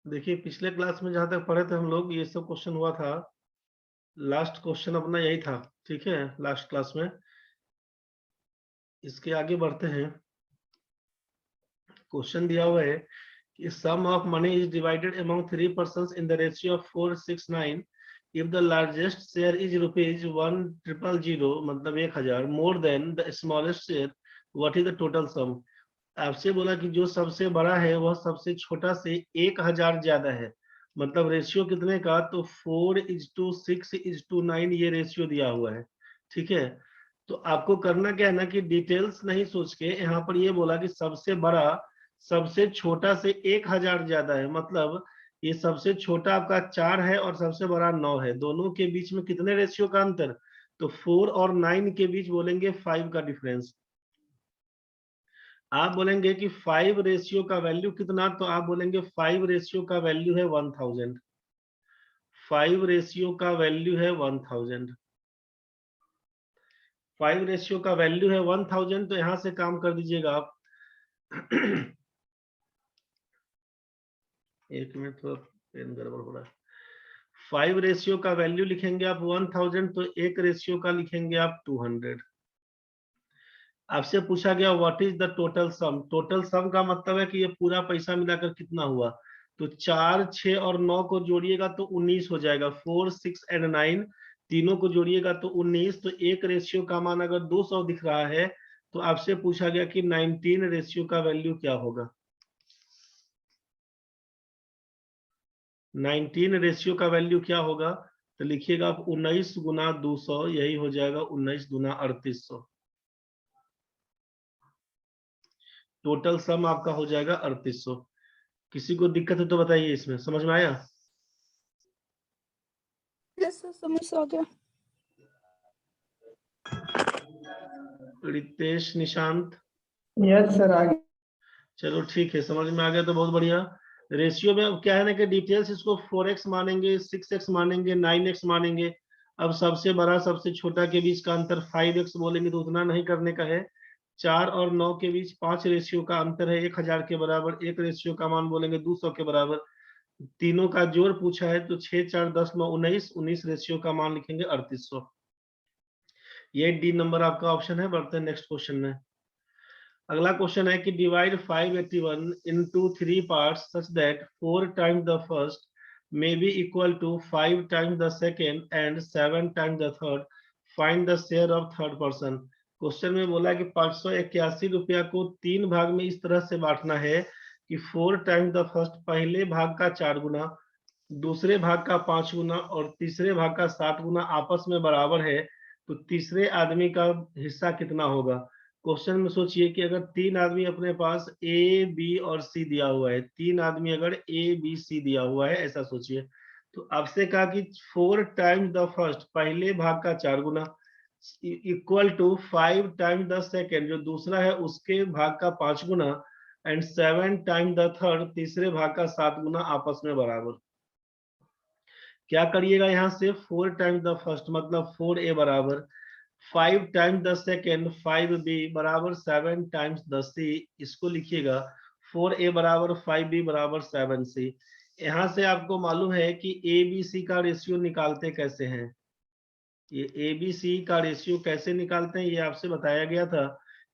देखिए पिछले क्लास में जहाँ तक पढ़े थे हम लोग, ये सब क्वेश्चन हुआ था। लास्ट क्वेश्चन अपना यही था, ठीक है, लास्ट क्लास में। इसके आगे बढ़ते हैं। क्वेश्चन दिया हुआ है कि sum of money is divided among 3 persons in the ratio of 469 if the largest share is ₹1,000 मतलब 1000 more than the smallest share, what is the total sum. आपसे बोला कि जो सबसे बड़ा है वह सबसे छोटा से 1000 ज्यादा है। मतलब रेशियो कितने का, तो 4:6:9 ये रेशियो दिया हुआ है। ठीक है, तो आपको करना क्या है ना कि डिटेल्स नहीं सोच के यहाँ पर ये बोला कि सबसे बड़ा सबसे छोटा से 1000 ज्यादा है। मतलब ये सबसे छोटा आपका 4 है और सबसे बड़ा 9 है। दोनों के बीच में कितने रेशियो का अंतर, तो 4 और 9 के बीच बोलेंगे 5 का डिफरेंस। आप बोलेंगे कि 5 रेशियो का वैल्यू कितना, तो आप बोलेंगे 5 रेशियो का वैल्यू है 1000। 5 रेशियो का वैल्यू है 1000। 5 रेशियो का वैल्यू है 1000, तो यहां से काम कर दीजिएगा आप। एक मिनट, थोड़ा पेन गड़बड़ हो रहा है। 5 रेशियो का वैल्यू लिखेंगे आप 1000, तो एक रेशियो का लिखेंगे आप 200। आपसे पूछा गया what is the total some. Total sum का मतलब है कि ये पूरा पैसा मिलाकर कितना हुआ। तो 4, 6 और 9 को जोड़िएगा तो 19 हो जाएगा। 4, 6 एंड 9 तीनों को जोड़िएगा तो 19। तो एक रेशियो का मान अगर 200 दिख रहा है, तो आपसे पूछा गया कि 19 रेशियो का वैल्यू क्या होगा। 19 रेशियो का वैल्यू क्या होगा, तो लिखिएगा आप 19 गुना 200, यही हो जाएगा 19 गुना 3800। टोटल सम आपका हो जाएगा 3800। किसी को दिक्कत है तो बताइए, इसमें समझ में आया। यस सर, समझ आ गया। रितेश, निशांत, यस सर, आ गया। चलो ठीक है, समझ में आ गया तो बहुत बढ़िया। रेशियो में अब क्या है ना कि डिटेल्स इसको 4x मानेंगे, 6x मानेंगे, 9x मानेंगे। अब सबसे बड़ा सबसे छोटा के बीच का अंतर 5x बोलेंगे तो उतना नहीं करने का है। 4 और 9 के बीच 5 रेशियो का अंतर है 1000 के बराबर। एक रेशियो का मान बोलेंगे 200 के बराबर। तीनों का जोड़ पूछा है तो 6, 4, 10, 9, 19। 19 रेशियो का मान लिखेंगे 3800। ये डी नंबर आपका ऑप्शन है। बढ़ते हैं नेक्स्ट क्वेश्चन में। अगला क्वेश्चन है कि divide 581 into 3 parts such that 4 times the first may be equal to 5 times the second and 7 times the third. Find the share of third person. Question में बोला कि 581 रुपया को 3 भाग में इस तरह से बांटना है कि 4 टाइम्स द फर्स्ट पहले भाग का 4 गुना, दूसरे भाग का 5 गुना और तीसरे भाग का 7 गुना आपस में बराबर है। तो तीसरे आदमी का हिस्सा कितना होगा। क्वेश्चन में सोचिए कि अगर 3 आदमी अपने पास ए बी और सी दिया हुआ है, 3 आदमी अगर ए बी सी दिया हुआ है, ऐसा सोचिए। तो आपसे कहा कि 4 टाइम्स द फर्स्ट पहले भाग का 4 गुना equal to 5 times the second जो दूसरा है उसके भाग का 5 गुना एंड 7 टाइम्स द थर्ड तीसरे भाग का 7 गुना आपस में बराबर। क्या करिएगा यहाँ से 4 टाइम्स द फर्स्ट मतलब 4a बराबर 5 टाइम्स द सेकेंड 5b बराबर 7 टाइम्स द c। इसको लिखिएगा 4a बराबर 5b बराबर 7c। यहाँ से आपको मालूम है कि a b c का रेशियो निकालते कैसे हैं। ये a b c का रेशियो कैसे निकालते हैं ये आपसे बताया गया था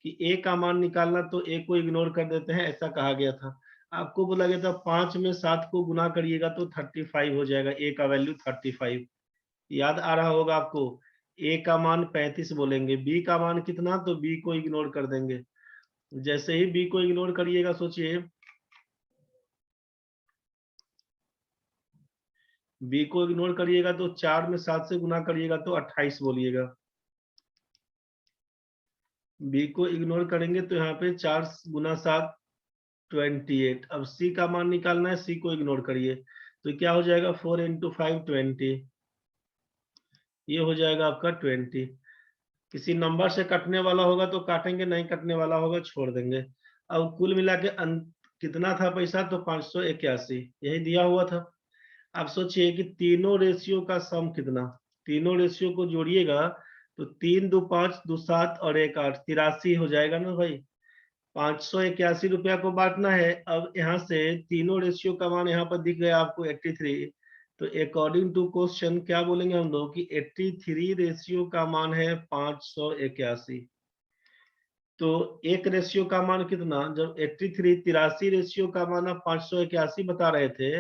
कि a का मान निकालना तो a को इग्नोर कर देते हैं, ऐसा कहा गया था। आपको बोला गया था 5 में 7 को गुना करिएगा तो 35 हो जाएगा। a का वैल्यू 35 याद आ रहा होगा आपको। a का मान 35 बोलेंगे, b का मान कितना, तो b को इग्नोर कर देंगे। जैसे ही b को इग्नोर करिएगा, सोचिए b को इग्नोर करिएगा तो 4 में 7 से गुना करिएगा तो 28 बोलिएगा। b को इग्नोर करेंगे तो यहाँ पे 4 गुना 7 28। अब c का मान निकालना है, c को इग्नोर करिए तो क्या हो जाएगा 4 इंटू 5 20। ये हो जाएगा आपका 20। किसी नंबर से कटने वाला होगा तो काटेंगे, नहीं कटने वाला होगा छोड़ देंगे। अब कुल मिला के कितना था पैसा, तो 581 यही दिया हुआ था। आप सोचिए कि तीनों रेशियो का सम कितना। तीनों रेशियो को जोड़िएगा तो 3 2 5 2 7 और 1 8 83 हो जाएगा ना भाई। 581 रुपया को बांटना है। अब यहाँ से तीनों रेशियो का मान यहाँ पर दिख गया आपको 83। तो अकॉर्डिंग टू क्वेश्चन क्या बोलेंगे हम लोग कि 83 रेशियो का मान है 581। तो एक रेशियो का मान कितना, जब 83 रेशियो का मान आप 581 बता रहे थे,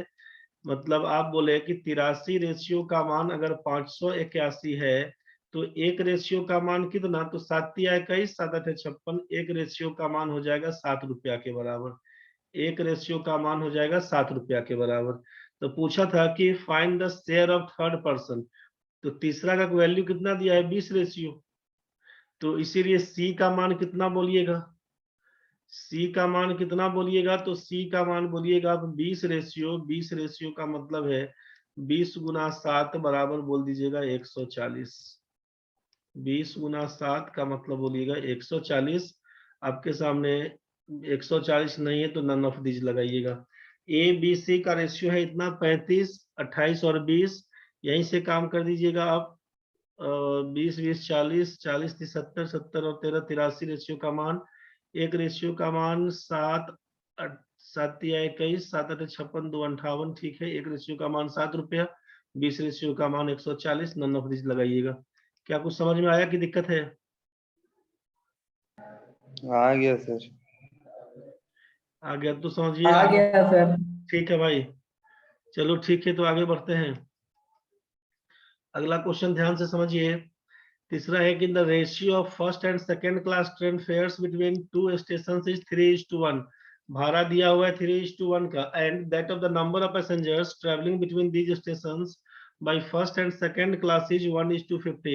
मतलब आप बोले कि 83 रेशियो का मान अगर 581 है तो एक रेशियो का मान कितना, तो 7×21 7×8 56, एक रेशियो का मान हो जाएगा 7 रुपया के बराबर। एक रेशियो का मान हो जाएगा 7 रुपया के बराबर। तो पूछा था कि find the share of third person, तो तीसरा का वैल्यू कितना दिया है 20 रेशियो, तो इसीलिए सी का मान कितना बोलिएगा, सी का मान कितना बोलिएगा, तो सी का मान बोलिएगा आप 20 रेशियो। 20 रेशियो का मतलब है 20 गुना 7 बराबर बोल दीजिएगा 140। 20 गुना 7 का मतलब बोलिएगा 140। आपके सामने 140 नहीं है तो नन ऑफ दीज लगाइएगा। ए बी सी का रेशियो है इतना 35, 28 और 20, यहीं से काम कर दीजिएगा आप। 20 20 40, 40 30 70, 70 और 13 83 रेशियो का मान। एक रेशियो का मान 7 7×21 7×8 56 2×58, ठीक है। एक रेशियो का मान 7 रुपया, 20 रेशियो का मान 140, नन ऑफ दिस लगाइएगा। क्या कुछ समझ में आया कि दिक्कत है? आ गया सर। आ गया तो समझिए। आ गया सर। ठीक है भाई, चलो ठीक है, तो आगे बढ़ते हैं। अगला क्वेश्चन ध्यान से समझिए। तीसरा है कि the ratio of first and second class train fares between two station is 3:1। भाड़ा दिया हुआ है 3:1 का, and that of the number of passengers travelling between these stations by first and second class is 1:50.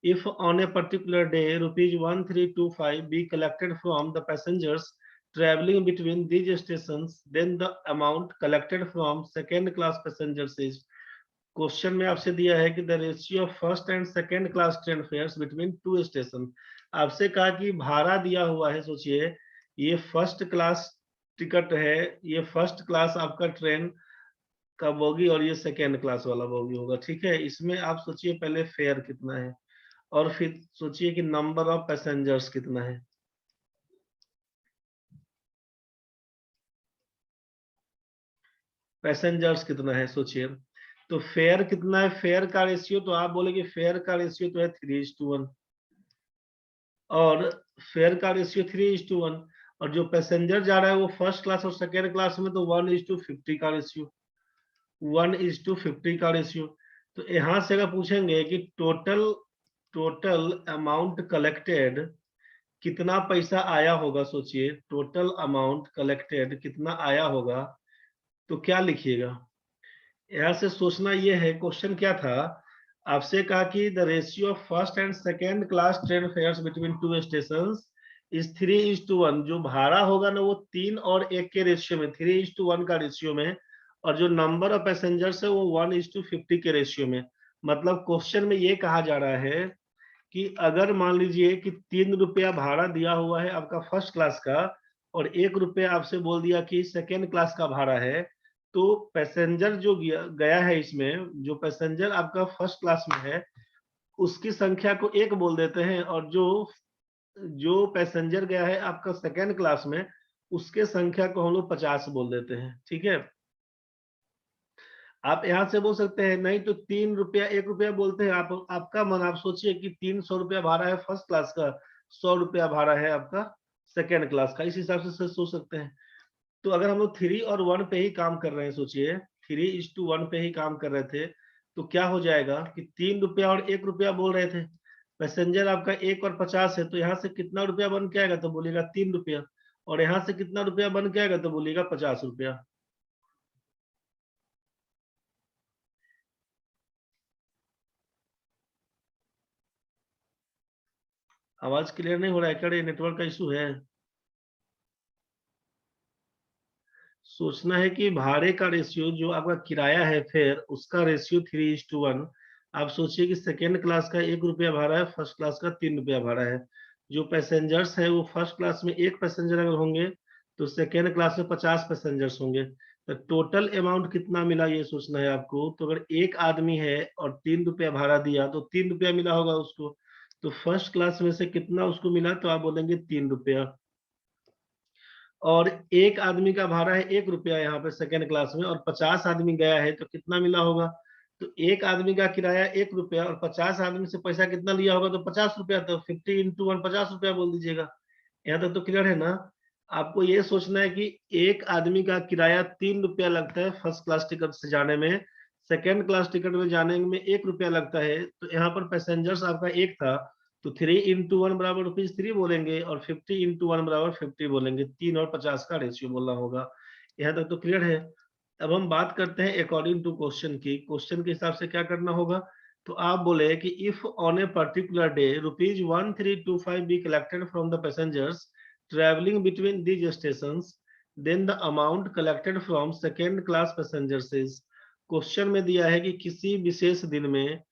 If on a particular day rupees 1325 be collected from the passengers traveling between these stations, then the amount collected from second class passengers is। Question में आपसे दिया है कि the ratio of first and second class train fares between two station. आपसे कहा कि भाड़ा दिया हुआ है, सोचिए ये फर्स्ट क्लास टिकट है, ये फर्स्ट क्लास आपका ट्रेन का बोगी और ये सेकेंड क्लास वाला बोगी होगा, ठीक है। इसमें आप सोचिए पहले फेयर कितना है और फिर सोचिए कि नंबर ऑफ पैसेंजर्स कितना है। पैसेंजर्स कितना है सोचिए। तो फेयर कितना है, फेयर का रेशियो, तो आप बोलेगे फेयर का रेशियो तो है 3:1, और फेयर का रेशियो 3:1, और जो पैसेंजर जा रहा है वो फर्स्ट क्लास और सेकेंड क्लास में तो 1:50 का रेशियो, 1:50 का रेशियो। तो यहां से अगर पूछेंगे कि टोटल अमाउंट कलेक्टेड कितना पैसा आया होगा, सोचिए टोटल अमाउंट कलेक्टेड कितना आया होगा, तो क्या लिखिएगा। यहाँ से सोचना ये है, क्वेश्चन क्या था, आपसे कहा कि the ratio of first and second class train fares between two stations is 3:1। जो भाड़ा होगा ना वो 3 और 1 के रेशियो में, 3:1 का रेशियो में, और जो नंबर ऑफ पैसेंजर्स है वो 1:50 के रेशियो में। मतलब क्वेश्चन में ये कहा जा रहा है कि अगर मान लीजिए कि 3 रुपया भाड़ा दिया हुआ है आपका फर्स्ट क्लास का, और 1 रुपया आपसे बोल दिया कि सेकेंड क्लास का भाड़ा है, तो पैसेंजर जो गया है इसमें, जो पैसेंजर आपका फर्स्ट क्लास में है उसकी संख्या को 1 बोल देते हैं, और जो पैसेंजर गया है आपका सेकेंड क्लास में उसके संख्या को हम लोग 50 बोल देते हैं, ठीक है। आप यहाँ से बोल सकते हैं नहीं तो 3 रुपया 1 रुपया बोलते हैं, आप आपका मन, आप सोचिए कि 300 रुपया भाड़ा है फर्स्ट क्लास का, 100 रुपया भाड़ा है आपका सेकेंड क्लास का, इस हिसाब से सोच सकते हैं। तो अगर हम लोग 3 और 1 पे ही काम कर रहे हैं, सोचिए 3:1 पे ही काम कर रहे थे, तो क्या हो जाएगा कि 3 रुपया और 1 रुपया बोल रहे थे, पैसेंजर आपका 1 और 50 है, तो यहाँ से कितना रुपया बन के आएगा, तो बोलिएगा 3 रुपया, और यहाँ से कितना रुपया बन के आएगा, तो बोलिएगा 50 रुपया। आवाज क्लियर नहीं हो रहा है क्या, ये नेटवर्क का इशू है। सोचना है कि भाड़े का रेशियो जो आपका किराया है फेयर उसका रेशियो 3:1। आप सोचिए कि सेकेंड क्लास का 1 रुपया भाड़ा है, फर्स्ट क्लास का 3 रुपया भाड़ा है। जो पैसेंजर्स है वो फर्स्ट क्लास में 1 पैसेंजर अगर होंगे तो सेकेंड क्लास में 50 पैसेंजर्स होंगे। तो टोटल अमाउंट कितना मिला ये सोचना है आपको। तो अगर एक आदमी है और 3 रुपया भाड़ा दिया तो 3 रुपया मिला होगा उसको, तो फर्स्ट क्लास में से कितना उसको मिला, तो आप बोलेंगे 3 रुपया। और एक आदमी का भाड़ा है 1 रुपया यहाँ पे सेकेंड क्लास में, और 50 आदमी गया है तो कितना मिला होगा? तो एक आदमी का किराया 1 रुपया और 50 आदमी से पैसा कितना लिया होगा? तो 50 रुपया। तो 50 इंटू 1 50 रुपया बोल दीजिएगा। यहाँ तक तो क्लियर है ना? आपको ये सोचना है कि एक आदमी का किराया 3 रुपया लगता है फर्स्ट क्लास टिकट से जाने में, सेकेंड क्लास टिकट में जाने में 1 रुपया लगता है। तो यहाँ पर पैसेंजर्स आपका 1 था, तो 3 इंटू 1 बराबर ₹3 बोलेंगे, और 50 इंटू 1 बराबर 50 बोलेंगे। 3 और 50 का रेशियो बोलना होगा। यहाँ तक तो क्लियर है? अब हम बात करते हैं अकॉर्डिंग टू क्वेश्चन की। क्वेश्चन के हिसाब से क्या करना होगा? तो आप बोले कि if on a particular day ₹1325 be collected from the passengers traveling between these stations, then the amount collected from second class passengers is। Question में दिया है कि किसी विशेष दिन में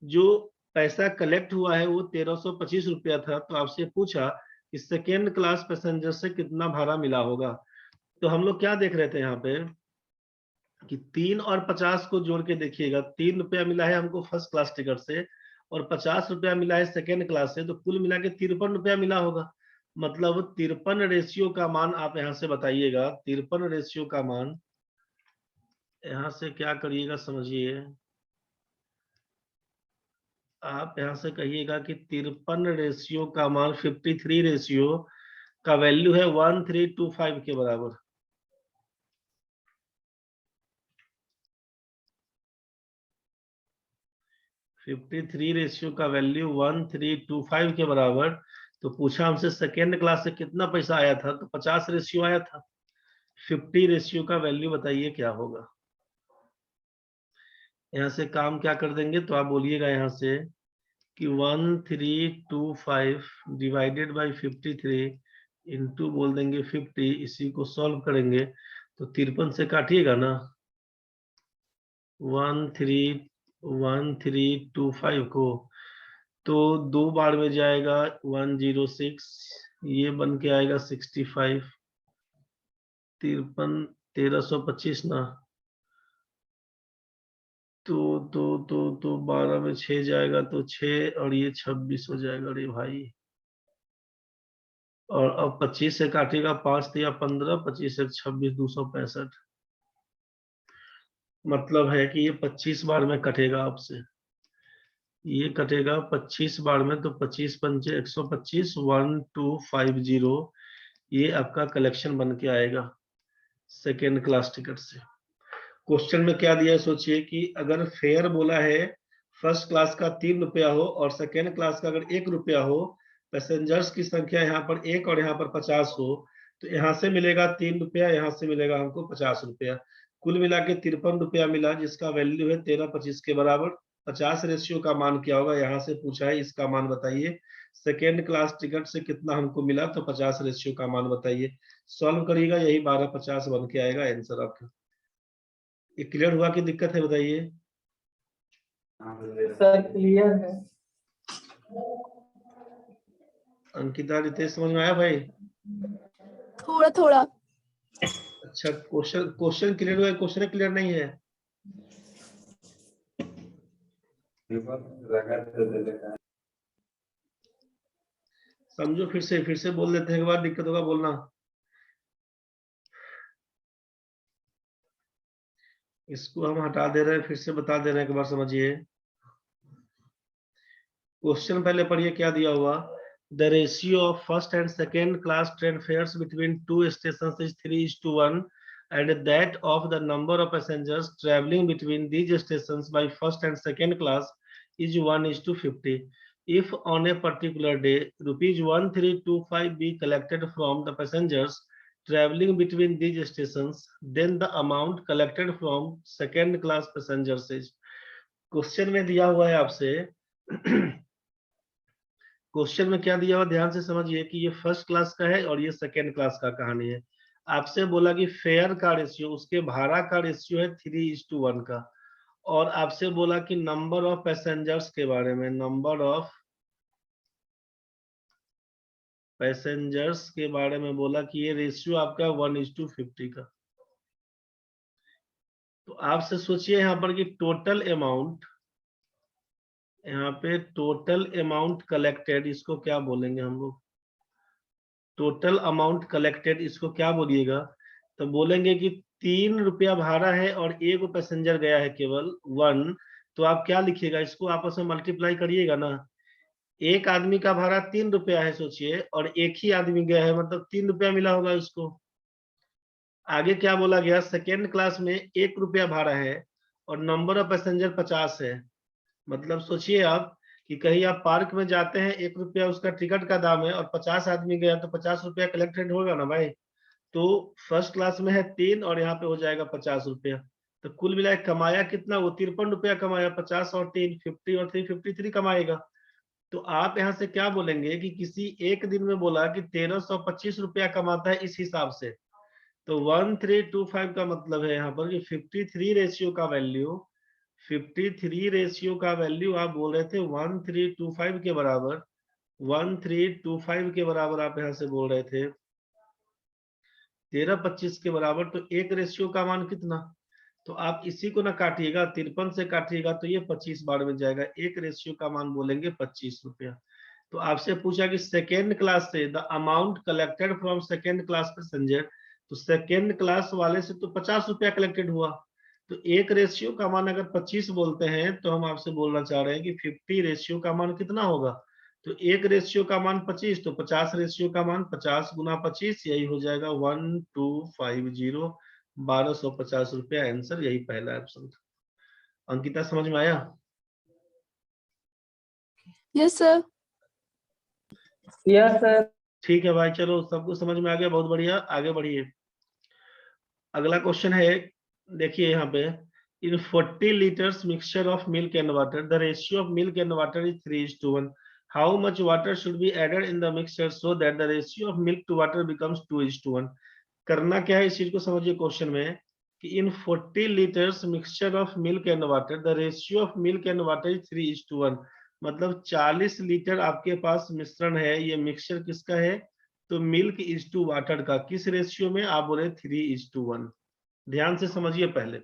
जो पैसा कलेक्ट हुआ है वो 1325 रुपया था। तो आपसे पूछा कि सेकेंड क्लास पैसेंजर से कितना भाड़ा मिला होगा। तो हम लोग क्या देख रहे थे यहाँ पे कि 3 और 50 को जोड़ के देखिएगा। 3 रुपया मिला है हमको फर्स्ट क्लास टिकट से, और 50 रुपया मिला है सेकेंड क्लास से, तो कुल मिला के 53 रुपया मिला होगा। मतलब 53 रेशियो का मान आप यहाँ से बताइएगा। 53 रेशियो का मान यहाँ से क्या करिएगा समझिए। आप यहाँ से कहिएगा कि 53 रेशियो का मान 53 रेशियो का वैल्यू है 1325 के बराबर। (53) रेशियो का वैल्यू 1325 के बराबर। तो पूछा हमसे सेकेंड क्लास से कितना पैसा आया था, तो 50 रेशियो आया था। 50 रेशियो का वैल्यू बताइए क्या होगा। यहाँ से काम क्या कर देंगे, तो आप बोलिएगा यहाँ से कि 1325 डिवाइडेड बाई 53 इंटू बोल देंगे 50। इसी को सॉल्व करेंगे तो 53 से काटिएगा ना, 1325 को, तो 2 बार में जाएगा 106, ये बन के आएगा 65। 1325 ना, तो 12 में 6 जाएगा तो 6, और ये 26 हो जाएगा। अरे भाई, और अब 25 से काटेगा 5 तो या 15, 25 से 26, 265। मतलब है कि ये 25 बार में कटेगा आपसे। ये कटेगा 25 बार में, तो 25 पंचे 125, 1250। ये आपका कलेक्शन बन के आएगा सेकेंड क्लास टिकट से। क्वेश्चन में क्या दिया है सोचिए कि अगर फेयर बोला है फर्स्ट क्लास का 3 रुपया हो और सेकेंड क्लास का अगर 1 रुपया हो, पैसेंजर्स की संख्या यहाँ पर 1 और यहाँ पर 50 हो, तो यहाँ से मिलेगा 3 रुपया, यहाँ से मिलेगा हमको 50 रुपया। कुल मिला के 53 रुपया मिला, जिसका वैल्यू है 1325 के बराबर। 50 रेशियो का मान क्या होगा, यहाँ से पूछा है, इसका मान बताइए। सेकेंड क्लास टिकट से कितना हमको मिला, तो 50 रेशियो का मान बताइए। सॉल्व करिएगा, यही 1250 बन के आएगा आंसर आपका। ये क्लियर हुआ कि दिक्कत है, बताइए। सर क्लियर है। अंकिता, रितेश, समझ में आया भाई? थोड़ा थोड़ा। अच्छा, क्वेश्चन क्लियर हुआ है? क्वेश्चन क्लियर नहीं है? समझो, फिर से बोल देते हैं, एक बार दिक्कत होगा बोलना। इसको हम हटा दे रहे हैं, फिर से बता दे रहे हैं, एक बार समझिए। क्वेश्चन पहले पढ़िए क्या दिया हुआ। The ratio of first and second class train fares between two station is 3:1, and that of the number of passengers traveling between these stations by first and second class is 1:50. If on a particular day ₹1325 be collected from the passengers traveling between these stations, then the amount collected from second class passengers is। Question में दिया हुआ है आपसे question में क्या दिया हुआ, ध्यान से समझिए कि ये फर्स्ट क्लास का है और ये सेकेंड क्लास का कहानी है। आपसे बोला कि फेयर का रेशियो, उसके भाड़ा का रेशियो है 3:1 का, और आपसे बोला कि नंबर ऑफ पैसेंजर्स के बारे में, नंबर ऑफ पैसेंजर्स के बारे में बोला कि ये रेशियो आपका 1:50 का। तो आपसे सोचिए यहाँ पर कि टोटल अमाउंट, यहाँ पे टोटल अमाउंट कलेक्टेड, इसको क्या बोलेंगे हम लोग? टोटल अमाउंट कलेक्टेड, इसको क्या बोलिएगा? तो बोलेंगे कि 3 रुपया भाड़ा है और एक पैसेंजर गया है केवल 1, तो आप क्या लिखिएगा? इसको आपस में मल्टीप्लाई करिएगा ना। एक आदमी का भाड़ा 3 रुपया है सोचिए, और एक ही आदमी गया है, मतलब 3 रुपया मिला होगा उसको। आगे क्या बोला गया? सेकेंड क्लास में 1 रुपया भाड़ा है और नंबर ऑफ पैसेंजर 50 है। मतलब सोचिए आप कि कहीं आप पार्क में जाते हैं, 1 रुपया उसका टिकट का दाम है और 50 आदमी गया तो 50 रुपया कलेक्टेड होगा ना भाई। तो फर्स्ट क्लास में है 3 और यहाँ पे हो जाएगा 50 रुपया। तो कुल मिला के कमाया कितना? वो 53 रुपया कमाया। 50 और 3 50 और 3 53 कमाएगा। तो आप यहाँ से क्या बोलेंगे कि किसी एक दिन में बोला कि 1325 रुपया कमाता है इस हिसाब से। तो 1325 का मतलब है यहाँ पर कि 53 रेशियो का वैल्यू, 53 रेशियो का वैल्यू आप बोल रहे थे 1325 के बराबर, 1325 के बराबर आप यहाँ से बोल रहे थे 1325 के बराबर। तो एक रेशियो का मान कितना? तो आप इसी को ना काटिएगा, 53 से काटिएगा तो ये 25 बार में जाएगा। एक रेशियो का मान बोलेंगे 25 रुपया। तो आपसे पूछा कि सेकेंड क्लास से the amount collected from second class passenger, तो सेकेंड क्लास वाले से तो 50 रुपया कलेक्टेड हुआ। तो एक रेशियो का मान अगर 25 बोलते हैं तो हम आपसे बोलना चाह रहे हैं कि 50 रेशियो का मान कितना होगा? तो एक रेशियो का मान 25, तो 50 रेशियो का मान 50 गुना 25, यही हो जाएगा 1250, 1250 रुपया। आंसर यही पहला ऑप्शन था। अंकिता समझ में आया? Yes sir. Yes sir. ठीक है भाई, चलो सबको समझ में आ गया, बहुत बढ़िया, आगे बढ़िए। अगला क्वेश्चन है, देखिए यहाँ पे, in 40 litres mixture of milk and water the ratio of milk and water is 3:1। How much water should be added in the mixture so that the ratio of milk to water becomes 2:1। करना क्या है इस चीज को समझिए question में कि इन 40 litres mixture of milk and water the ratio of milk and water is 3:1। मतलब 40 लीटर आपके पास मिश्रण है, ये मिक्सचर किसका है? तो मिल्क इज टू वाटर का। किस रेशियो में? आप बोले 3:1। ध्यान से समझिए पहले।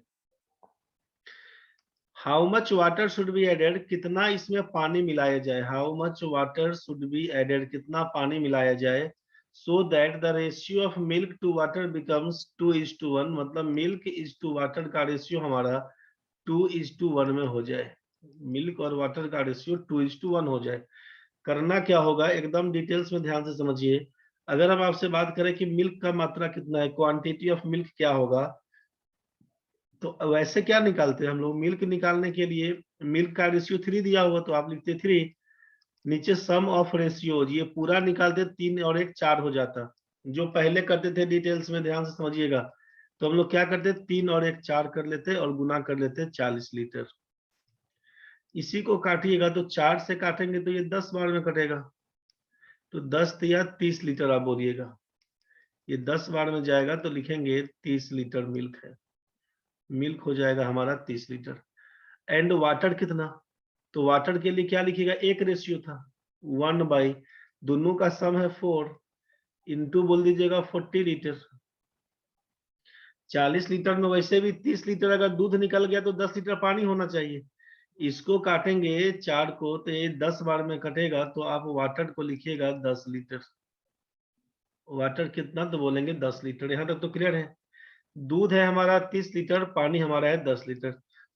How much water should be added, कितना इसमें पानी मिलाया जाए? How much water should be added, कितना पानी मिलाया जाए? So that the ratio of milk to water becomes 2:1। मतलब मिल्क इज टू वाटर का रेशियो हमारा 2:1 में हो जाए। मिल्क और वाटर का रेशियो 2:1 हो जाए। करना क्या होगा, एकदम डिटेल्स में ध्यान से समझिए। अगर हम आपसे बात करें कि मिल्क का मात्रा कितना है, क्वांटिटी ऑफ मिल्क क्या होगा, तो वैसे क्या निकालते हैं हम लोग? मिल्क निकालने के लिए मिल्क का रेशियो 3 दिया हुआ तो आप लिखते 3, नीचे सम ऑफ रेशियो, ये पूरा निकालते 3 और 1 4 हो जाता। जो पहले करते थे डिटेल्स में ध्यान से समझिएगा, तो हम लोग क्या करते, 3 और 1 4 कर लेते और गुना कर लेते 40 लीटर। इसी को काटिएगा तो 4 से काटेंगे तो ये 10 बार में कटेगा, तो 10 या 30 लीटर आप बोलिएगा। ये 10 बार में जाएगा तो लिखेंगे 30 लीटर मिल्क है। मिल्क हो जाएगा हमारा 30 लीटर। एंड वाटर कितना? तो वाटर के लिए क्या लिखिएगा? एक रेशियो था 1/, दोनों का सम है 4, इंटू बोल दीजिएगा 40 लीटर। 40 लीटर में वैसे भी 30 लीटर अगर दूध निकल गया तो 10 लीटर पानी होना चाहिए। इसको काटेंगे 4 को तो ये 10 बार में कटेगा, तो आप वाटर को लिखिएगा 10 लीटर। वाटर कितना? तो बोलेंगे 10 लीटर। यहाँ तक तो क्लियर है। दूध है हमारा 30 लीटर, पानी हमारा है 10 लीटर।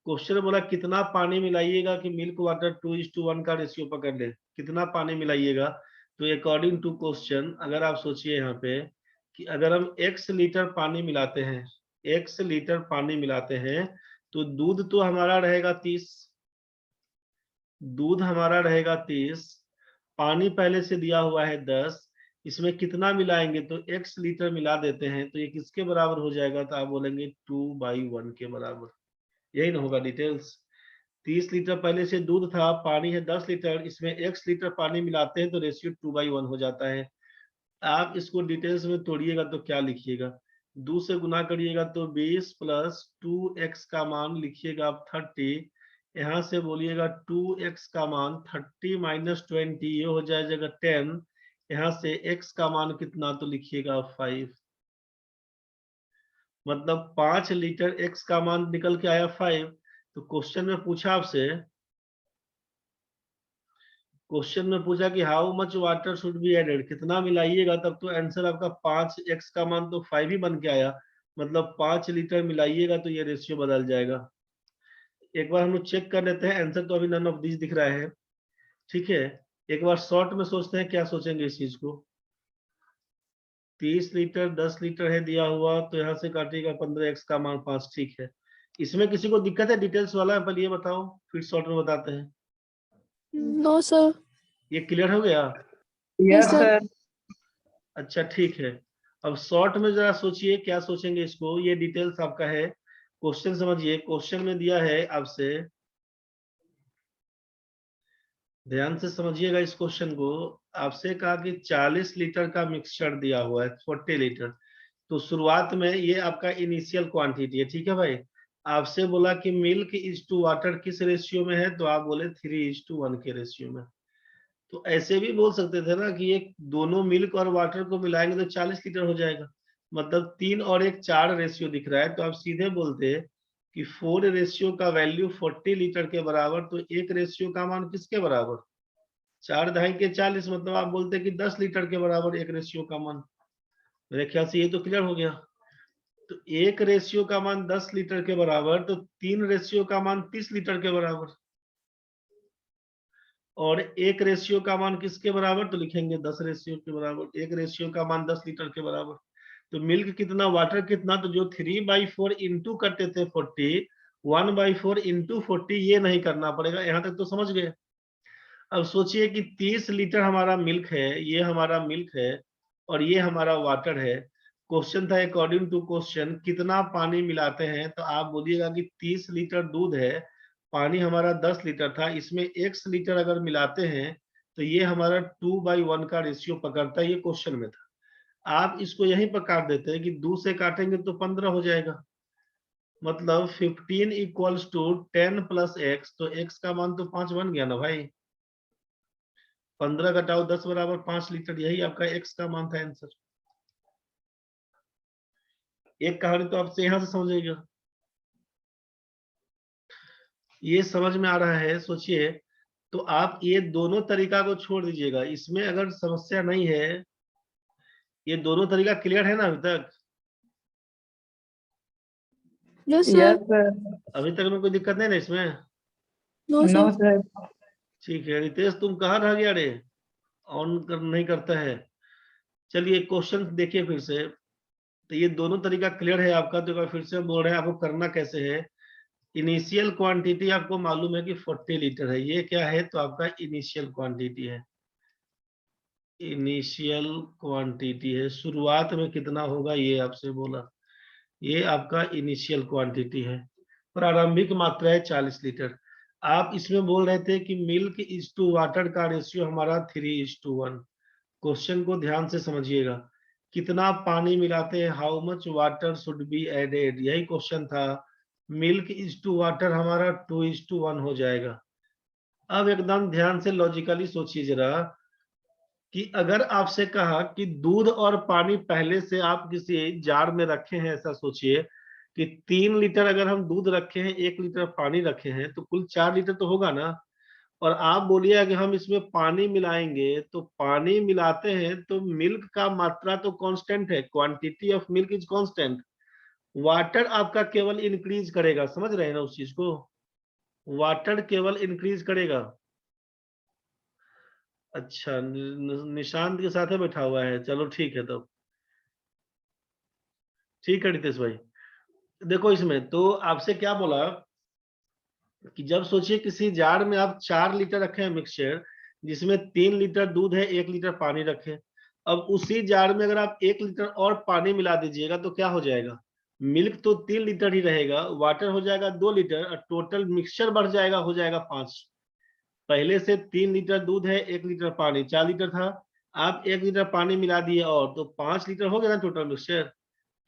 क्वेश्चन बोला कितना पानी मिलाइएगा कि मिल्क वाटर 2:1 का रेशियो पकड़ ले, कितना पानी मिलाइएगा? तो अकॉर्डिंग टू क्वेश्चन, अगर आप सोचिए यहाँ पे कि अगर हम x लीटर पानी मिलाते हैं, x लीटर पानी मिलाते हैं, तो दूध तो हमारा रहेगा 30, दूध हमारा रहेगा 30, पानी पहले से दिया हुआ है 10, इसमें कितना मिलाएंगे? तो x लीटर मिला देते हैं, तो ये किसके बराबर हो जाएगा? तो आप बोलेंगे 2/1 के बराबर। यही ना होगा डिटेल्स। 30 लीटर पहले से दूध था, पानी है 10 लीटर, इसमें x लीटर पानी मिलाते हैं तो रेशियो 2/1 हो जाता है। आप इसको डिटेल्स में तोड़िएगा तो क्या लिखिएगा? 2 से गुना करिएगा तो 20 प्लस 2x का मान लिखिएगा आप 30, यहाँ से बोलिएगा 2x का मान 30 माइनस 20, ये हो जाएगा 10, यहाँ से x का मान कितना? तो लिखिएगा 5। मतलब 5 लीटर x का मान निकल के आया 5। तो क्वेश्चन में पूछा आपसे क्वेश्चन में पूछा कि how much water should be added, कितना मिलाइएगा, तब तो आंसर आपका 5x का मान तो 5 ही बन के आया, मतलब 5 लीटर मिलाइएगा तो ये रेशियो बदल जाएगा। एक बार हम लोग चेक कर लेते हैं, आंसर तो अभी नन ऑफ दिस दिख रहा है, ठीक है। एक बार शॉर्ट में सोचते हैं क्या सोचेंगे इस चीज को। 30 लीटर 10 लीटर है दिया हुआ, तो यहाँ से काटिएगा 15x का मान 5, ठीक है। इसमें किसी को दिक्कत है डिटेल्स वाला, पहले ये बताओ, फिर शॉर्ट में बताते हैं। No sir. ये क्लियर हो गया? Yes sir. सर। अच्छा ठीक है। अब शॉर्ट में जरा सोचिए क्या सोचेंगे इसको, ये डिटेल्स आपका है। क्वेश्चन समझिए, क्वेश्चन में दिया है आपसे, ध्यान से समझिएगा इस क्वेश्चन को। आपसे कहा कि 40 लीटर का मिक्सचर दिया हुआ है, 40 लीटर। तो शुरुआत में ये आपका इनिशियल क्वांटिटी है, ठीक है भाई। आपसे बोला कि मिल्क इज टू वाटर किस रेशियो में है, तो आप बोले 3:1 के रेशियो में। तो ऐसे भी बोल सकते थे ना कि ये दोनों मिल्क और वाटर को मिलाएंगे तो 40 लीटर हो जाएगा, मतलब 3 और 1 4 रेशियो दिख रहा है, तो आप सीधे बोलते कि 4 रेशियो का वैल्यू 40 लीटर के बराबर, तो 1 रेशियो का मान किसके बराबर, 4 ढाई के 40, मतलब आप बोलते कि 10 लीटर के बराबर 1 रेशियो का मान। मेरे ख्याल से ये तो क्लियर हो गया। तो 1 रेशियो का मान 10 लीटर के बराबर, तो 3 रेशियो का मान 30 लीटर के बराबर, और 1 रेशियो का मान किसके बराबर, तो लिखेंगे 10 रेशियो के बराबर। 1 रेशियो का मान 10 लीटर के बराबर। तो मिल्क कितना, वाटर कितना, तो जो 3/4 इंटू करते थे 40, 1/4 इंटू 40, ये नहीं करना पड़ेगा। यहां तक तो समझ गए। अब सोचिए कि 30 लीटर हमारा मिल्क है, ये हमारा मिल्क है, और ये हमारा वाटर है। क्वेश्चन था अकॉर्डिंग टू क्वेश्चन कितना पानी मिलाते हैं, तो आप बोलिएगा कि 30 लीटर दूध है, पानी हमारा 10 लीटर था, इसमें x लीटर अगर मिलाते हैं तो ये हमारा 2/1 का रेशियो पकड़ता है, ये क्वेश्चन में था। आप इसको यहीं पर काट देते हैं कि 2 से काटेंगे तो 15 हो जाएगा, मतलब 15 इक्वल्स टू 10 प्लस x, तो x का मान तो 5 बन गया ना भाई। 15 घटाओ 10 बराबर 5 लीटर, यही आपका x का मान था आंसर। एक कहानी तो आपसे यहां से समझेगा, ये समझ में आ रहा है, सोचिए। तो आप ये दोनों तरीका को छोड़ दीजिएगा, इसमें अगर समस्या नहीं है, ये दोनों तरीका क्लियर है ना अभी तक? Yes sir. Yes sir. अभी तक में कोई दिक्कत नहीं ना इसमें? No no sir. सर। ठीक है, रितेश तुम कहाँ रह गया रे, ऑन कर नहीं करता है। चलिए क्वेश्चन देखिए फिर से। तो ये दोनों तरीका क्लियर है आपका, तो एक बार फिर से बोल रहे हैं आपको करना कैसे है। इनिशियल क्वांटिटी आपको मालूम है कि 40 लीटर है, ये क्या है, तो आपका इनिशियल क्वांटिटी है। इनिशियल क्वांटिटी है, शुरुआत में कितना होगा ये आपसे बोला, ये आपका इनिशियल क्वांटिटी है। प्रारंभिक मात्रा है 40 लीटर। आप इसमें बोल रहे थे कि मिल्क इज टू वाटर का रेशियो हमारा 3:1। क्वेश्चन को ध्यान से समझिएगा, कितना पानी मिलाते हैं, how much water should be added, यही क्वेश्चन था। मिल्क इज टू वाटर हमारा 2:1 हो जाएगा। अब एकदम ध्यान से लॉजिकली सोचिए जरा, कि अगर आपसे कहा कि दूध और पानी पहले से आप किसी जार में रखे हैं, ऐसा सोचिए कि 3 लीटर अगर हम दूध रखे हैं, 1 लीटर पानी रखे हैं, तो कुल 4 लीटर तो होगा ना। और आप बोलिए कि हम इसमें पानी मिलाएंगे, तो पानी मिलाते हैं तो मिल्क का मात्रा तो कांस्टेंट है, quantity of milk is constant. Water आपका केवल इंक्रीज करेगा, समझ रहे हैं ना उस चीज को, वाटर केवल इंक्रीज करेगा। अच्छा निशांत के साथ है बैठा हुआ है, चलो ठीक है तब, ठीक है रितेश भाई। देखो इसमें तो आपसे क्या बोला कि जब सोचिए किसी जार में आप 4 लीटर रखे हैं मिक्सचर, जिसमें 3 लीटर दूध है, 1 लीटर पानी रखे। अब उसी जार में अगर आप 1 लीटर और पानी मिला दीजिएगा तो क्या हो जाएगा, मिल्क तो 3 लीटर ही रहेगा, वाटर हो जाएगा 2 लीटर, और टोटल मिक्सचर बढ़ जाएगा, हो जाएगा 5। पहले से 3 लीटर दूध है, 1 लीटर पानी, 4 लीटर था। आप 1 लीटर पानी मिला दिए और तो 5 लीटर हो गया ना टोटल मिक्सचर।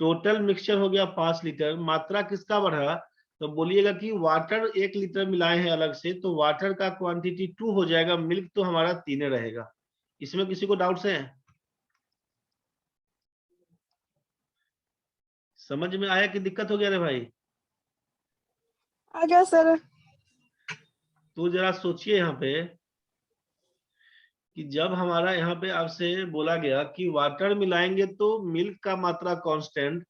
टोटल मिक्सचर हो गया 5 लीटर, मात्रा किसका बढ़ा, तो बोलिएगा कि वाटर 1 लीटर मिलाए हैं अलग से, तो वाटर का क्वांटिटी 2 हो जाएगा, मिल्क तो हमारा 3 रहेगा। इसमें किसी को डाउट्स है? समझ में आया कि दिक्कत हो गया रे भाई? आ गया सर। तो जरा सोचिए यहाँ पे कि जब हमारा यहाँ पे आपसे बोला गया कि वाटर मिलाएंगे तो मिल्क का मात्रा कांस्टेंट,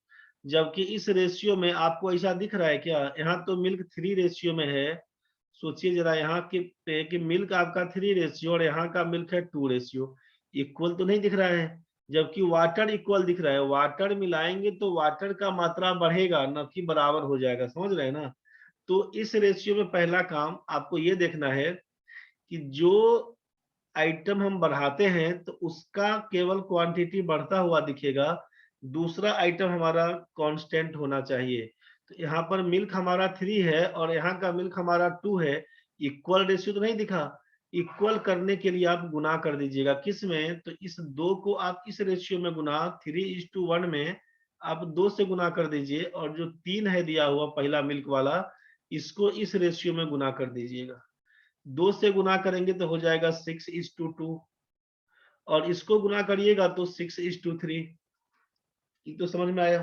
जबकि इस रेशियो में आपको ऐसा दिख रहा है क्या? यहाँ तो मिल्क 3 रेशियो में है। सोचिए जरा यहाँ कि मिल्क आपका 3 रेशियो और यहाँ का मिल्क है 2 रेशियो। इक्वल तो नहीं दिख रहा है, जबकि वाटर इक्वल दिख रहा है। वाटर मिलाएंगे तो वाटर का मात्रा बढ़ेगा, न कि बराबर हो जाएगा। समझ रहे हैं ना? तो इस रेशियो में पहला काम आपको ये देखना है कि जो आइटम हम बढ़ाते हैं तो उसका केवल क्वांटिटी बढ़ता हुआ दिखेगा, दूसरा आइटम हमारा कांस्टेंट होना चाहिए। तो यहाँ पर मिल्क हमारा 3 है और यहाँ का मिल्क हमारा 2 है। इक्वल रेशियो तो नहीं दिखा। इक्वल करने के लिए आप गुना कर दीजिएगा किस में? तो इस 2 को आप इस रेशियो में गुना 3:1 में आप 2 से गुना कर दीजिए, और जो 3 है दिया हुआ पहला मिल्क वाला, इसको इस रेशियो में गुना कर दीजिएगा। 2 से गुना करेंगे तो हो जाएगा 6:2, और इसको गुना करिएगा तो 6:3। तो समझ में आया?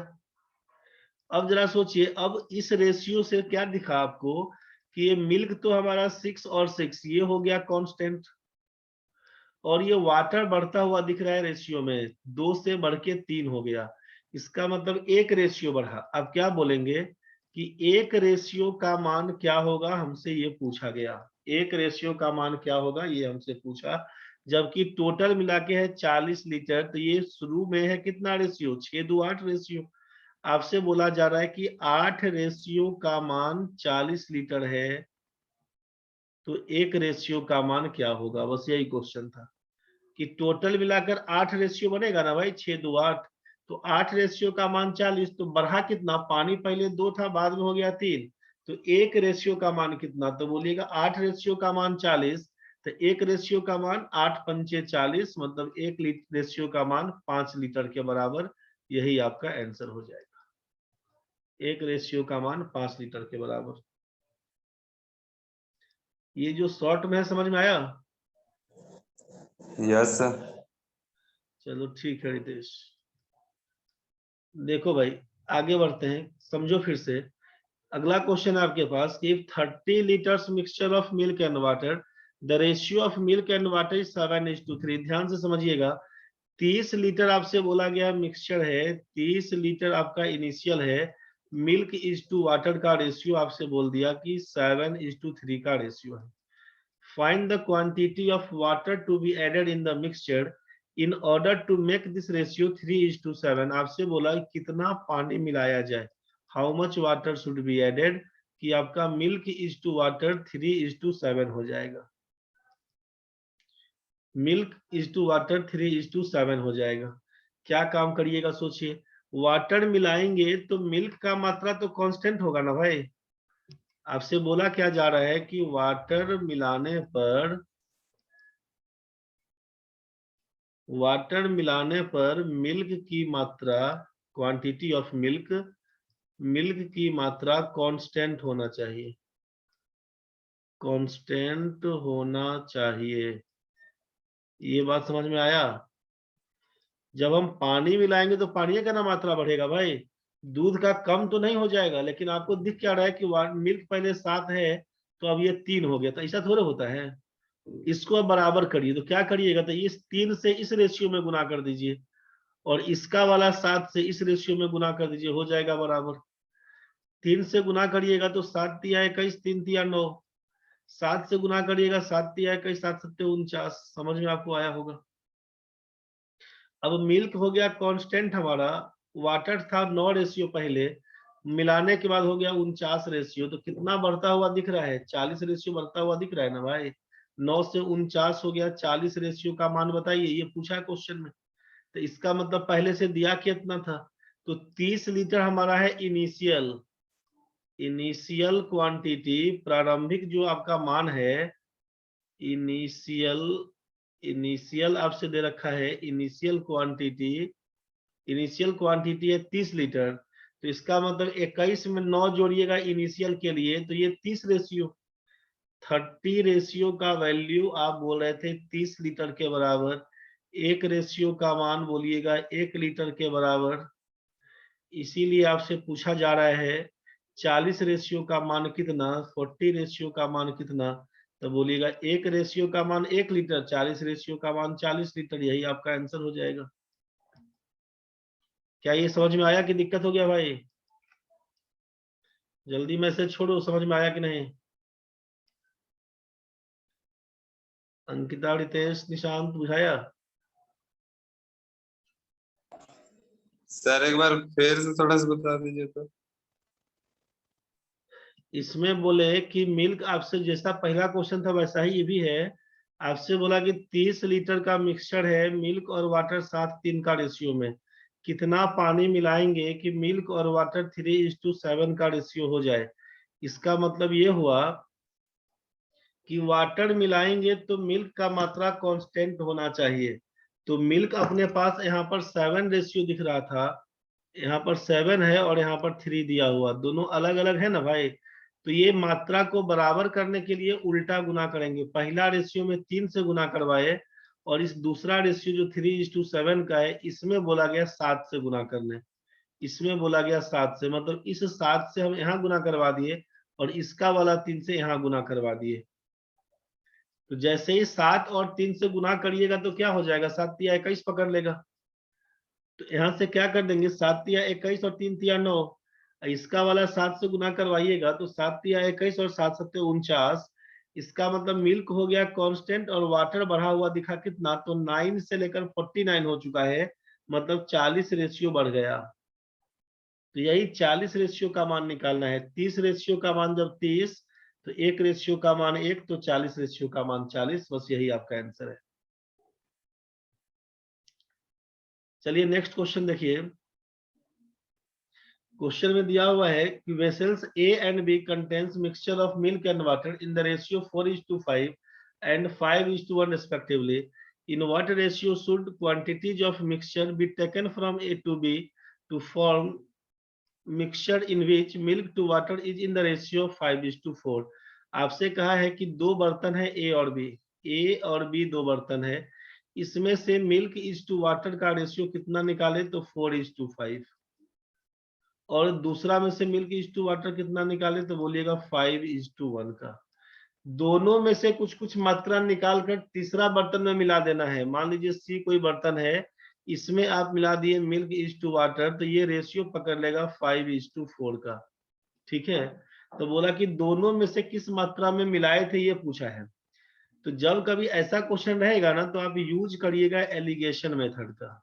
अब जरा सोचिए, अब इस रेशियो से क्या दिखा आपको कि ये मिल्क तो हमारा 6 और 6 ये हो गया कांस्टेंट, और ये वाटर बढ़ता हुआ दिख रहा है रेशियो में, 2 से बढ़ के 3 हो गया। इसका मतलब एक रेशियो बढ़ा। अब क्या बोलेंगे कि एक रेशियो का मान क्या होगा, हमसे ये पूछा गया। एक रेशियो का मान क्या होगा ये हमसे पूछा, जबकि टोटल मिला के है 40 लीटर। तो ये शुरू में है कितना रेशियो? 6:2 रेशियो। आपसे बोला जा रहा है कि 8 रेशियो का मान 40 लीटर है, तो एक रेशियो का मान क्या होगा? बस यही क्वेश्चन था कि टोटल मिलाकर 8 रेशियो बनेगा ना भाई, 6:2। तो 8 रेशियो का मान 40, तो बढ़ा कितना? पानी पहले 2 था, बाद में हो गया 3। तो एक रेशियो का मान कितना? तो बोलिएगा 8 रेशियो का मान 40, तो एक रेशियो का मान 8 पंचे 40, मतलब एक रेशियो का मान 5 लीटर के बराबर। यही आपका आंसर हो जाएगा। एक रेशियो का मान 5 लीटर के बराबर। ये जो शॉर्ट में है, समझ में आया? Yes sir. चलो ठीक है रितेश। देखो भाई, आगे बढ़ते हैं, समझो फिर से। अगला क्वेश्चन आपके पास कि 30 litres mixture of milk and water, the ratio of milk and water is 7:3। ध्यान से समझिएगा, 30 लीटर आपसे बोला गया मिक्सचर है, 30 लीटर आपका इनिशियल है। मिल्क इज टू वाटर का रेशियो आपसे बोल दिया कि 7:3 का रेशियो है। Find the quantity of water to be added in the mixture in order to make this ratio 3:7। आपसे बोला कितना पानी मिलाया जाए, how much water should be added, कि आपका मिल्क इज टू वाटर 3:7 हो जाएगा। मिल्क इज टू वाटर 3:7 हो जाएगा। क्या काम करिएगा सोचिए, वाटर मिलाएंगे तो मिल्क का मात्रा तो कांस्टेंट होगा ना भाई। आपसे बोला क्या जा रहा है कि वाटर मिलाने पर मिल्क की मात्रा, क्वांटिटी ऑफ मिल्क की मात्रा कांस्टेंट होना चाहिए, कांस्टेंट होना चाहिए। ये बात समझ में आया? जब हम पानी मिलाएंगे तो पानी का ना मात्रा बढ़ेगा भाई, दूध का कम तो नहीं हो जाएगा। लेकिन आपको दिख क्या रहा है कि मिल्क पहले 7 है तो अब ये 3 हो गया, तो ऐसा थोड़े होता है। इसको अब बराबर करिए, तो क्या करिएगा, तो इस 3 से इस रेशियो में गुना कर दीजिए, और इसका वाला 7 से इस रेशियो में गुना कर दीजिए, हो जाएगा बराबर। 3 से गुना करिएगा तो 7 तिया 21, 3 तिया 9। 7 से गुना करिएगा, 7 तिया 21, 7 सत्ते 49। समझ में आपको आया होगा? अब मिल्क हो गया कांस्टेंट हमारा, वाटर था 9 रेशियो पहले, मिलाने के बाद हो गया 49 रेशियो। तो कितना बढ़ता हुआ दिख रहा है? 40 रेशियो बढ़ता हुआ दिख रहा है ना भाई। 9 से 49 हो गया, 40 रेशियो का मान बताइए, ये पूछा है क्वेश्चन में। तो इसका मतलब पहले से दिया कितना था? तो 30 लीटर हमारा है इनिशियल क्वांटिटी, प्रारंभिक जो आपका मान है। इनिशियल आपसे दे रखा है, इनिशियल क्वांटिटी है 30 लीटर। तो इसका मतलब 21 में 9 जोड़िएगा इनिशियल के लिए, तो ये 30 रेशियो, 30 रेशियो का वैल्यू आप बोल रहे थे 30 लीटर के बराबर। एक रेशियो का मान बोलिएगा 1 लीटर के बराबर। इसीलिए आपसे पूछा जा रहा है 40 रेशियो का मान कितना, 40 रेशियो का मान कितना। तो बोलिएगा 1 रेशियो का मान 1 लीटर, 40 रेशियो का मान 40 लीटर, यही आपका आंसर हो जाएगा। क्या ये समझ में आया कि दिक्कत हो गया भाई? जल्दी मैसेज छोड़ो, समझ में आया कि नहीं? अंकिता, रितेश, निशांत, बुझाया? सर एक बार फिर से थोड़ा सा बता दीजिए तो। इसमें बोले कि मिल्क, आपसे जैसा पहला क्वेश्चन था वैसा ही ये भी है। आपसे बोला कि 30 लीटर का मिक्सचर है, मिल्क और वाटर 7:3 का रेशियो में, कितना पानी मिलाएंगे कि मिल्क और वाटर 3:7 का रेशियो हो जाए। इसका मतलब ये हुआ कि वाटर मिलाएंगे तो मिल्क का मात्रा कांस्टेंट होना चाहिए। तो मिल्क अपने पास यहाँ पर 7 रेशियो दिख रहा था, यहाँ पर 7 है और यहाँ पर 3 दिया हुआ, दोनों अलग अलग है ना भाई। तो ये मात्रा को बराबर करने के लिए उल्टा गुना करेंगे। पहला रेशियो में 3 से गुना करवाए और इस दूसरा रेशियो जो 3:7 का है, इसमें बोला गया 7 से गुना करने। इसमें बोला गया 7 से, मतलब इस 7 से हम यहाँ गुना करवा दिए और इसका वाला 3 से यहाँ गुना करवा दिए। तो जैसे ही 7 और 3 से गुना करिएगा तो क्या हो जाएगा, 7 या 21 पकड़ लेगा। तो यहाँ से क्या कर देंगे, 7 या 21 और 3 या 9। इसका वाला 7 से गुना करवाइएगा तो 7 या 21 और 7 7 49। इसका मतलब मिल्क हो गया कांस्टेंट और वाटर बढ़ा हुआ दिखा कितना, तो 9 से लेकर 49 हो चुका है, मतलब 40 रेशियो बढ़ गया। तो यही 40 रेशियो का मान निकालना है। 30 रेशियो का मान जब 30, तो 1 रेशियो का मान 1, तो 40 रेशियो का मान 40। बस यही आपका आंसर है। चलिए नेक्स्ट क्वेश्चन देखिए। क्वेश्चन में दिया हुआ है कि vessels A and B contains mixture of milk and water in the ratio 4:5 and 5:1 respectively. In what ratio should quantities of mixture be taken from A to B to form mixture in which milk to water is in the ratio 5:4? आपसे कहा है कि दो बर्तन है A और B, A और B दो बर्तन है, इसमें से मिल्क इज टू वाटर का रेशियो कितना निकाले, तो 4:5। और दूसरा में से मिल्क इज टू वाटर कितना निकाले, तो बोलिएगा 5:1 का। दोनों में से कुछ कुछ मात्रा निकाल कर तीसरा बर्तन में मिला देना है। मान लीजिए सी कोई बर्तन है, इसमें आप मिला दिए मिल्क इज टू वाटर, तो ये रेशियो पकड़ लेगा 5:4 का। ठीक है, तो बोला कि दोनों में से किस मात्रा में मिलाए थे, ये पूछा है। तो जब कभी ऐसा क्वेश्चन रहेगा ना, तो आप यूज करिएगा एलिगेशन मेथड का,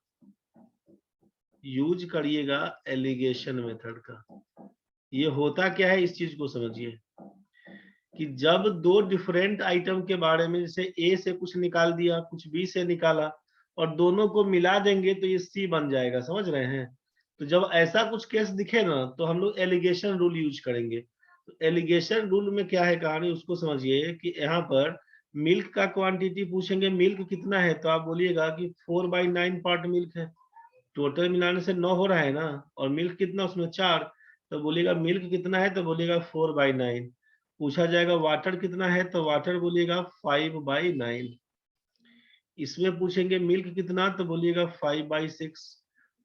यूज करिएगा एलिगेशन मेथड का। ये होता क्या है, इस चीज को समझिए कि जब दो डिफरेंट आइटम के बारे में, जैसे ए से कुछ निकाल दिया, कुछ बी से निकाला, और दोनों को मिला देंगे तो ये सी बन जाएगा, समझ रहे हैं। तो जब ऐसा कुछ केस दिखे ना, तो हम लोग एलिगेशन रूल यूज करेंगे। तो एलिगेशन रूल में क्या है कहानी, उसको समझिए कि यहाँ पर मिल्क का क्वांटिटी पूछेंगे, मिल्क कितना है, तो आप बोलिएगा कि 4/9 पार्ट मिल्क है। टोटल मिलाने से 9 हो रहा है ना, और मिल्क कितना उसमें 4, तो बोलिएगा मिल्क कितना है, तो बोलिएगा 4/9। पूछा जाएगा वाटर कितना है, तो वाटर बोलिएगा 5/9। इसमें पूछेंगे मिल्क कितना, तो बोलिएगा 5/6।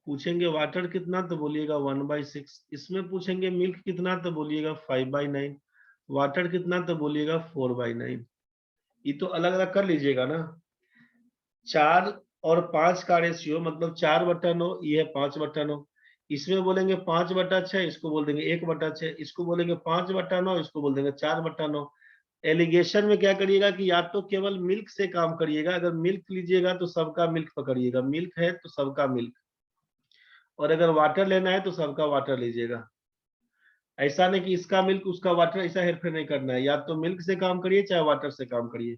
पूछेंगे वाटर कितना, तो बोलिएगा 1/6। इसमें पूछेंगे मिल्क कितना, तो बोलिएगा 5/9। वाटर कितना, तो बोलिएगा 4/9। ये तो अलग अलग कर लीजिएगा ना। 4 और 5 का रेशियो मतलब 4/9, ये है 5/9। इसमें बोलेंगे 5/6, इसको बोल देंगे 1/6। इसको बोलेंगे 5/9, इसको बोल देंगे 4/9। एलिगेशन में क्या करिएगा कि या तो केवल मिल्क से काम करिएगा, अगर मिल्क लीजिएगा तो सबका मिल्क पकड़िएगा, मिल्क है तो सबका मिल्क, और अगर वाटर लेना है तो सबका वाटर लीजिएगा। ऐसा नहीं कि इसका मिल्क उसका वाटर, ऐसा हेरफेर नहीं करना है। या तो मिल्क से काम करिए चाहे वाटर से काम करिए।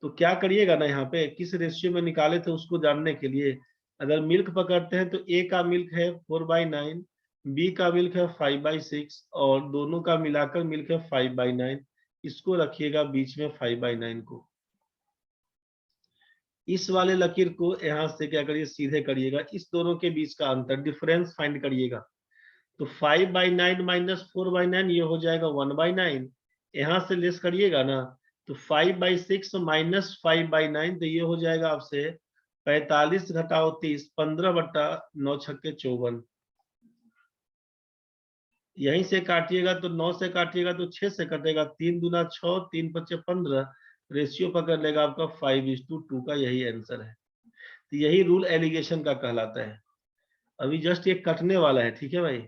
तो क्या करिएगा ना, यहाँ पे किस रेशियो में निकाले थे उसको जानने के लिए, अगर मिल्क पकड़ते हैं तो ए का मिल्क है 4/9, बी का मिल्क है 5/6, और दोनों का मिलाकर मिल्क है 5/9। इसको रखिएगा बीच में 5/9 को। इस वाले लकीर को यहाँ से क्या करिए, सीधे करिएगा, इस दोनों के बीच का अंतर, डिफरेंस फाइंड करिएगा। तो 5/9 माइनस 4/9, ये हो जाएगा 1/9। यहाँ से लेस करिएगा ना, तो 5/6 माइनस 5/9, तो ये हो जाएगा आपसे 45 घटाओ 30, 15/9 छक्के 54। यहीं से काटिएगा तो 9 से काटिएगा तो 6 से कटेगा, 3 दूना 6, 3 पचे 15, रेशियो पकड़ लेगा आपका 5:2 का, यही आंसर है। तो यही रूल एलिगेशन का कहलाता है। अभी जस्ट ये कटने वाला है, ठीक है भाई।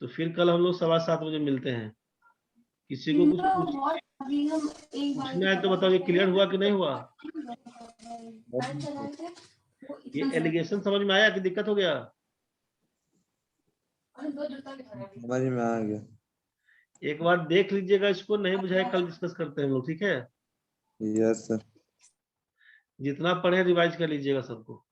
तो फिर कल हम लोग 7:15 बजे मिलते हैं। किसी को कुछ पूछना है तो बताओ, ये क्लियर हुआ कि नहीं हुआ? ये एलिगेशन समझ में आया कि दिक्कत हो गया? समझ में आ गया। एक बार देख लीजिएगा इसको, नहीं बुझाए कल डिस्कस करते हैं हम लोग, ठीक है? Yes sir. जितना पढ़े रिवाइज कर लीजिएगा सबको।